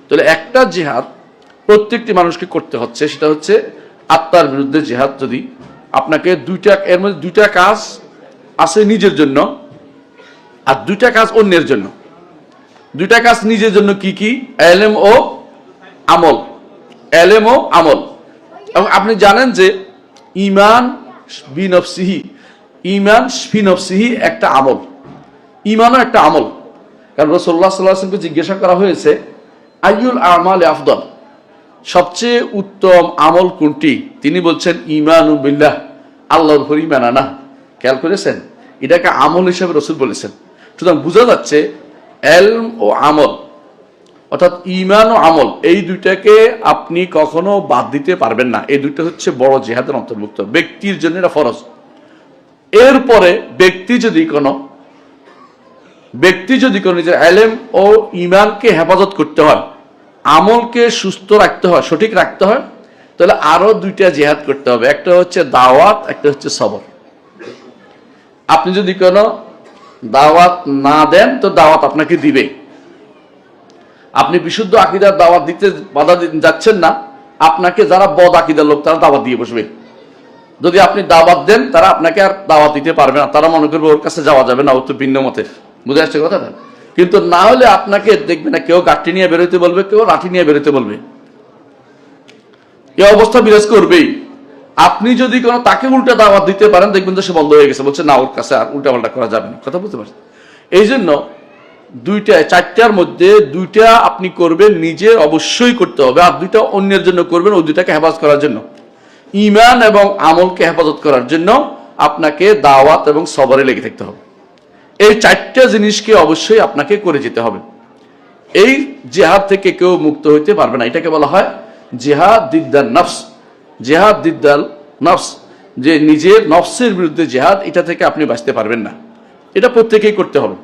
তাহলে একটা জিহাদ প্রত্যেকটি মানুষকে করতে হচ্ছে, সেটা হচ্ছে আত্মার বিরুদ্ধে জিহাদ। যদি আপনাকে এর মধ্যে দুইটা কাজ আছে নিজের জন্য, আর দুইটা কাজ অন্যের জন্য। দুইটা কাজ নিজের জন্য কি কি? এলেম ও আমল। এলেম ও আমল। এবং আপনি জানেন যে ঈমান বিনফসিহি, ঈমান ফিনফসিহি একটা আমল, ঈমানও একটা আমল। কারণ রাসূলুল্লাহ সাল্লাল্লাহু আলাইহি ওয়াসাল্লামকে জিজ্ঞাসা করা হয়েছে আইয়ুল আমালি আফদল, সবচেয়ে উত্তম আমল কোনটি? তিনি বলছেন ঈমানু বিল্লাহ, আল্লাহর উপর ঈমান আনা। খেয়াল করেছেন? এটাকে আমল হিসেবে রাসূল বলেছেন। সুতরাং বোঝা যাচ্ছে এলম ও আমল, অর্থাৎ ঈমান ও আমল, এই দুইটাকে আপনি কখনো বাদ দিতে পারবেন না। এই দুইটা হচ্ছে বড় জিহাদের অন্তর্ভুক্ত, ব্যক্তির জন্য এটা ফরজ। এরপরে ব্যক্তি যদি কোনো নিজের এলেম ও ঈমানকে হেফাজত করতে হয়, আমলকে সুস্থ রাখতে হয়, সঠিক রাখতে হয়, তাহলে আরো দুইটা জিহাদ করতে হবে। একটা হচ্ছে দাওয়াত, একটা হচ্ছে সবর। আপনি যদি কোনো দাওয়াত না দেন তো দাওয়াত আপনাকে দিবে। আপনি বিশুদ্ধ আকীদার দাওয়াত দিতে বাধা যাচ্ছেন না, আপনাকে যারা বদ আকীদার লোক তারা দাওয়াত দিয়ে বসবে। যদি আপনি দাওয়াত দেন তারা আপনাকে আর দাওয়াত দিতে পারবে না, তারা মনে করবে ওর কাছে যাওয়া যাবে না, ও তো ভিন্ন মতের। বুঝে আসছে কথাটা? কিন্তু না হলে আপনাকে দেখবে না, কেউ গাঠি নিয়ে বেরোতে বলবে, কেউ লাঠি নিয়ে বেরোতে বলবে, এই অবস্থা বিরাজ করবেই। আপনি যদি কোনো তাকে উল্টা দাওয়াত দিতে পারেন, দেখবেন তো সে বন্ধ হয়ে গেছে, বলছে না ওর কাছে আর উল্টা পাল্টা করা যাবে না। কথা বুঝতে পারছেন? এই জন্য চারটার মধ্যে দুইটা আপনি করবেন, নিজে অবশ্যই করতে হবে, আর দুইটা অন্যের জন্য করবেন, ওই দুইটাকে হেফাজত করার জন্য। ঈমান এবং আমলকে হেফাজত করার জন্য আপনাকে দাওয়াত এবং সবরে লেগে থাকতে হবে। এই চারটা জিনিসকে অবশ্যই আপনাকে করে যেতে হবে। এই জিহাদ থেকে কেউ মুক্ত হইতে পারবে না। এটাকে বলা হয় জিহাদ দিদ্দাল নফস। জিহাদ দিদ্দাল নফস, যে নিজের নফসের বিরুদ্ধে জিহাদ, এটা থেকে আপনি বাঁচতে পারবেন না। এটা প্রত্যেকেই করতে হবে।